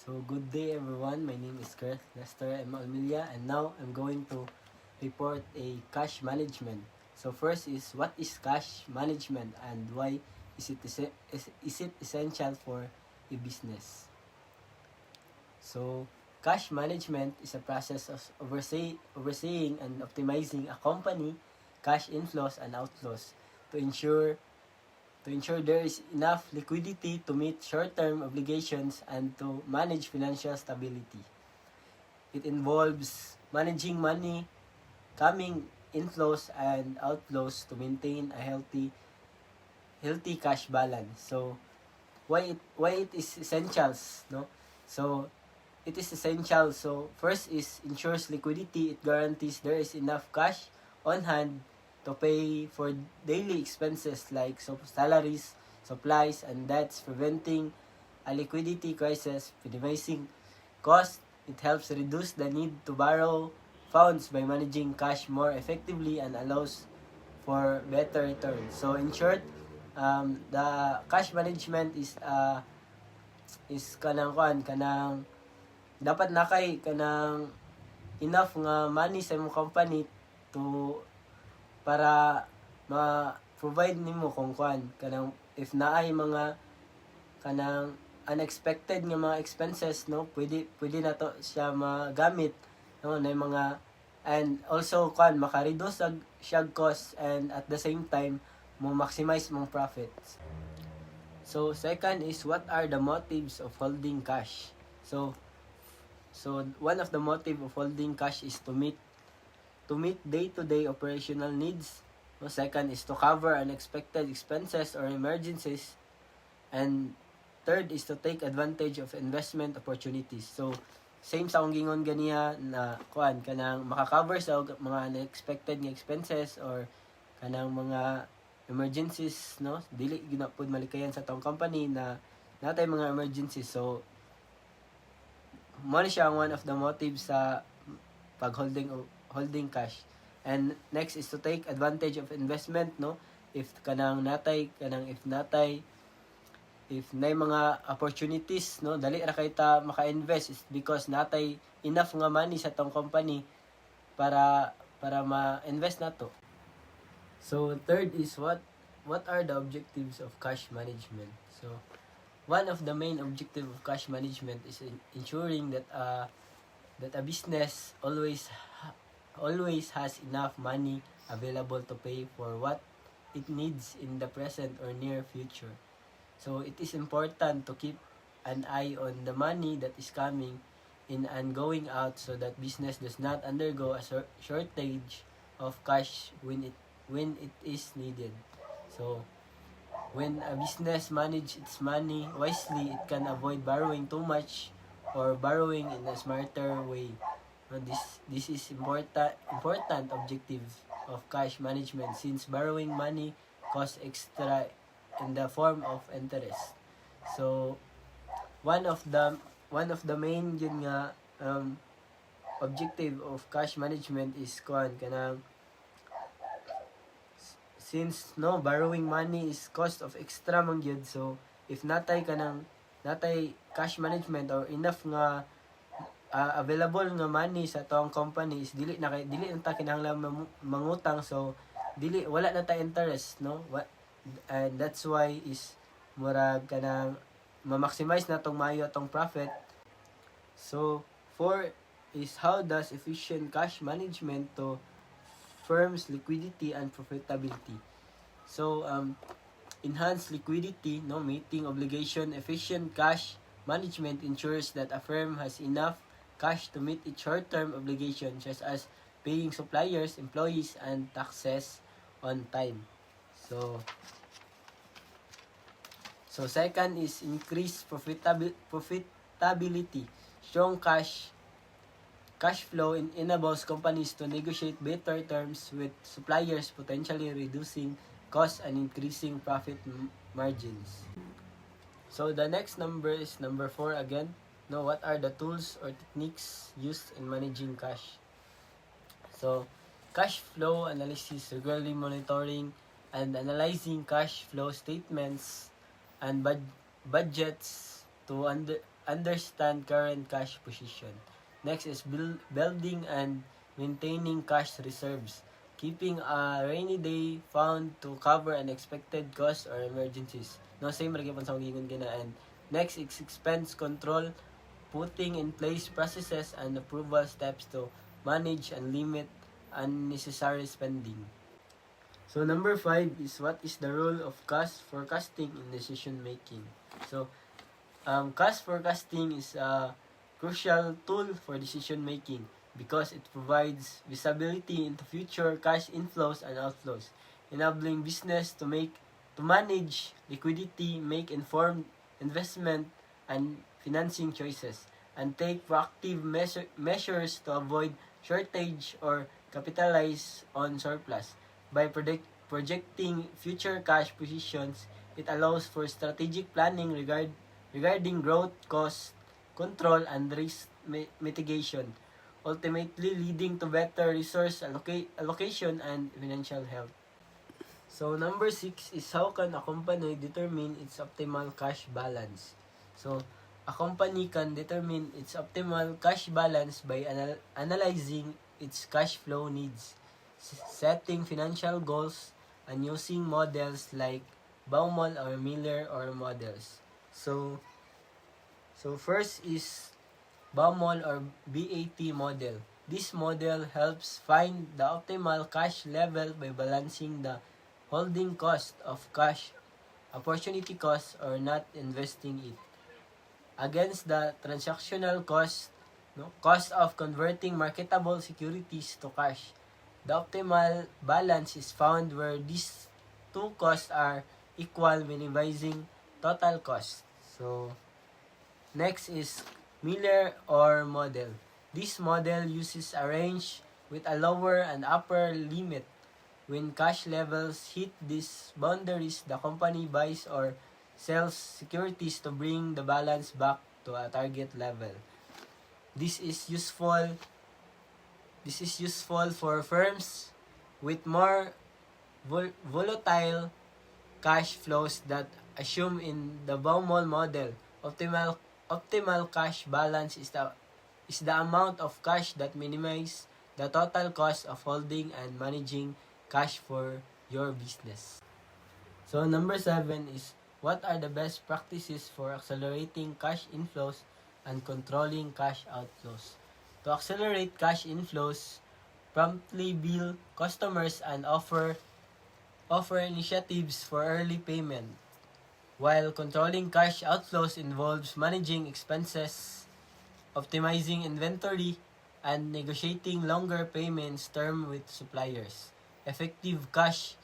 So good day everyone, my name is Kurt Lester M. Almilia and now I'm going to report a cash management. So first is what is cash management and why is it essential for a business? So cash management is a process of overseeing and optimizing a company cash inflows and outflows to ensure there is enough liquidity to meet short-term obligations and to manage financial stability. It involves managing money, coming inflows and outflows to maintain a healthy cash balance. So why it is essentials, no? So it is essential. So first is ensures liquidity. It guarantees there is enough cash on hand to pay for daily expenses like salaries, supplies, and debts, preventing a liquidity crisis, minimizing cost. It helps reduce the need to borrow funds by managing cash more effectively and allows for better returns. So in short, the cash management is kanang dapat nakay kanang enough nga money sa imong company to para ma-provide nimo kung kanang if naay mga kanang unexpected nga mga expenses, no, pwede na to siya magamit, no, na mga and also maka-reduce siya cost and at the same time mo maximize mong profits. So second is what are the motives of holding cash? So one of the motive of holding cash is to meet day-to-day operational needs. No, second is to cover unexpected expenses or emergencies. And third is to take advantage of investment opportunities. So same sa akong gingon ganiya na kanang maka-cover sa mga unexpected nga expenses or kanang mga emergencies, no? Dili ginapod malikayan sa tong company na natay mga emergencies. So mo siya one of the motives sa holding cash. And next is to take advantage of investment, no? If nay mga opportunities, no, dali ra kay ta maka-invest is because natay enough nga money sa tong company para ma-invest nato. So third is what are the objectives of cash management? So one of the main objective of cash management is ensuring that a business always has enough money available to pay for what it needs in the present or near future. So it is important to keep an eye on the money that is coming in and going out so that business does not undergo a shortage of cash when it is needed. So when a business manages its money wisely, it can avoid borrowing too much or borrowing in a smarter way. This is important objective of cash management since borrowing money costs extra in the form of interest. So one of the main yun nga objective of cash management is kanang since no borrowing money is cost of extra man gyud. So if natay cash management or enough nga available nga money sa tong company is dili na ta kinahanglan mangutang, so wala na ta interest, no. And that's why is murag kanang ma-maximize na tong maayo tong profit. So 4 is how does efficient cash management to firms liquidity and profitability. So enhance liquidity, no, meeting obligation. Efficient cash management ensures that a firm has enough cash to meet its short-term obligations such as paying suppliers, employees, and taxes on time. So second is increase profitability. Strong cash flow enables companies to negotiate better terms with suppliers, potentially reducing costs and increasing profit margins. So the next number is number 4 again. No, what are the tools or techniques used in managing cash? So cash flow analysis, regularly monitoring and analyzing cash flow statements and budgets to understand current cash position. Next is building and maintaining cash reserves, keeping a rainy day fund to cover unexpected costs or emergencies. No, same ra gyapon sa gingon gina. And next is expense control, putting in place processes and approval steps to manage and limit unnecessary spending. So number 5 is what is the role of cost forecasting in decision making. So cost forecasting is a crucial tool for decision making because it provides visibility into future cash inflows and outflows, enabling business to manage liquidity, make informed investment and financing choices, and take proactive measures to avoid shortage or capitalize on surplus. By projecting future cash positions, it allows for strategic planning regarding growth, cost control, and risk mitigation, ultimately leading to better resource allocation and financial health. So number 6 is how can a company determine its optimal cash balance. So a company can determine its optimal cash balance by analyzing its cash flow needs, setting financial goals, and using models like Baumol or Miller or models. So first is Baumol or BAT model. This model helps find the optimal cash level by balancing the holding cost of cash, opportunity cost, or not investing it, against the transactional cost, cost of converting marketable securities to cash. The optimal balance is found where these two costs are equal, minimizing total cost. So next is Miller or model. This model uses a range with a lower and upper limit. When cash levels hit these boundaries, the company buys or sells securities to bring the balance back to a target level. This is useful for firms with more volatile cash flows that assume in the Baumol model. Optimal cash balance is the amount of cash that minimizes the total cost of holding and managing cash for your business. So number 7 is what are the best practices for accelerating cash inflows and controlling cash outflows. To accelerate cash inflows, promptly bill customers and offer initiatives for early payment, while controlling cash outflows involves managing expenses, optimizing inventory, and negotiating longer payments term with suppliers. Effective cash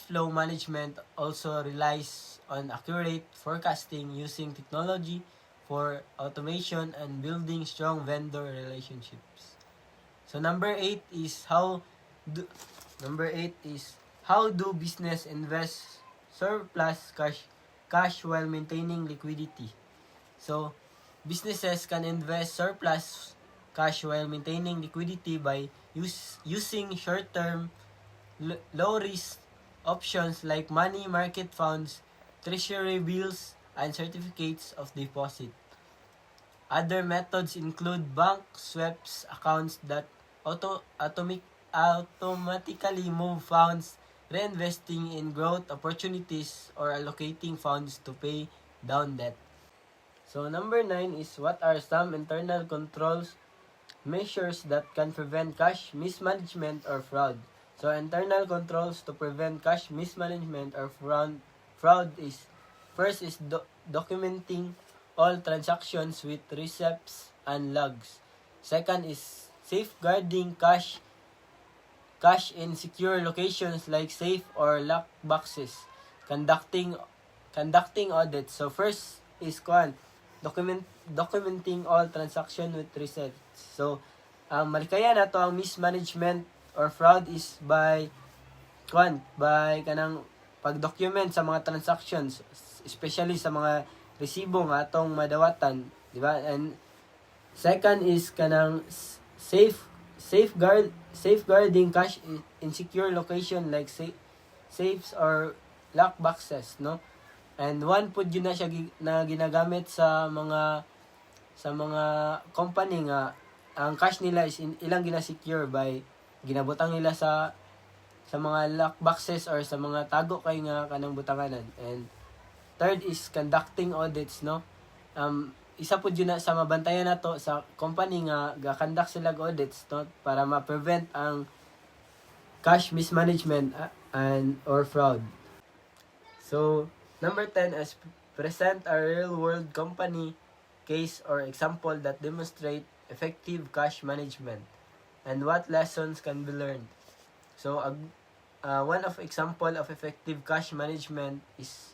flow management also relies on accurate forecasting using technology for automation and building strong vendor relationships. So number 8 is how do business invest surplus cash while maintaining liquidity. So businesses can invest surplus cash while maintaining liquidity by using short-term low-risk options like money market funds, treasury bills, and certificates of deposit. Other methods include bank sweeps accounts that automatically move funds, reinvesting in growth opportunities, or allocating funds to pay down debt. So number 9 is what are some internal controls measures that can prevent cash mismanagement or fraud. So internal controls to prevent cash mismanagement or fraud is first is documenting all transactions with receipts and logs. Second is safeguarding cash in secure locations like safe or lock boxes. Conducting audits. So first is documenting all transaction with receipts. So malikaya na to ang mismanagement or fraud is by kanang pag-document sa mga transactions, especially sa mga resibo nga atong madawatan, di ba? And second is kanang safeguarding cash in secure location like safes or lock boxes, no? And one pud yun na siya na ginagamit sa mga company nga ang cash nila is ilang gina-secure by ginabutang nila sa mga lock boxes or sa mga tago kay nga kanang butanganan. And third is conducting audits, no? Isa pud yun na sa mabantayan nato sa company nga ga-conduct sila audits, no, para ma-prevent ang cash mismanagement and or fraud. So, number 10 is present a real-world company case or example that demonstrate effective cash management and what lessons can be learned. So, one of example of effective cash management is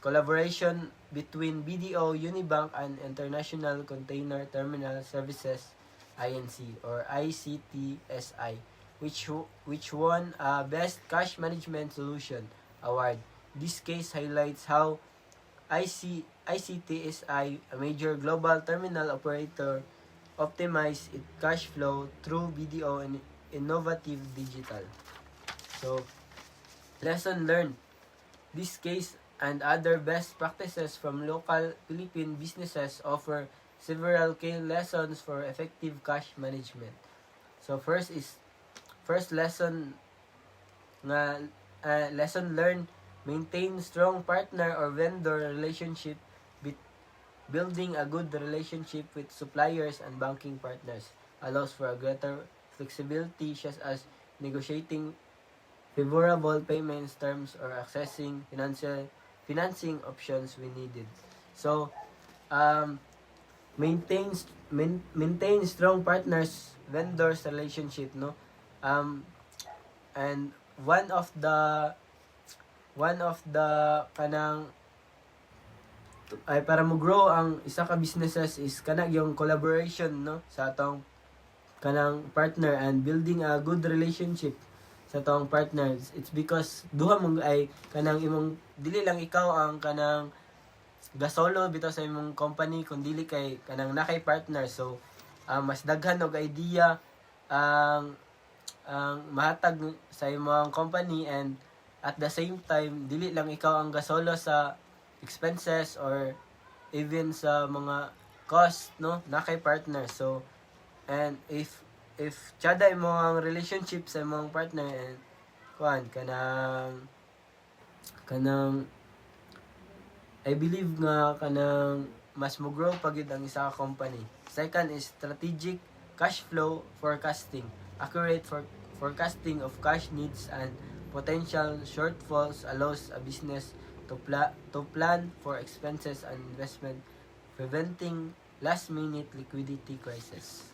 collaboration between BDO, Unibank, and International Container Terminal Services, INC, or ICTSI, which won a Best Cash Management Solution award. This case highlights how ICTSI, a major global terminal operator, optimize its cash flow through BDO and innovative digital. So, lesson learned. This case and other best practices from local Philippine businesses offer several key lessons for effective cash management. So, first lesson learned: maintain strong partner or vendor relationship. Building a good relationship with suppliers and banking partners allows for a greater flexibility, such as negotiating favorable payments terms or accessing financing options when needed. So, maintain strong partners, vendors relationship, no? And one of the kanang ay para mo grow ang isa ka businesses is kanang yung collaboration, no, sa atong kanang partner and building a good relationship sa atong partners. It's because duha mong ay kanang imong dili lang ikaw ang kanang gasolo bitaw sa imong company kun dili kay kanang nakay partner. So mas daghan og idea ang mahatag sa imong company, and at the same time dili lang ikaw ang gasolo sa expenses or even sa mga cost, no, nakay partner. So, and if tsada mo ang relationship sa imong partner, and kanang I believe nga kanang mas mo grow pagid ang isa ka company. Second is strategic cash flow forecasting. Accurate forecasting of cash needs and potential shortfalls allows a business to plan for expenses and investment, preventing last-minute liquidity crisis.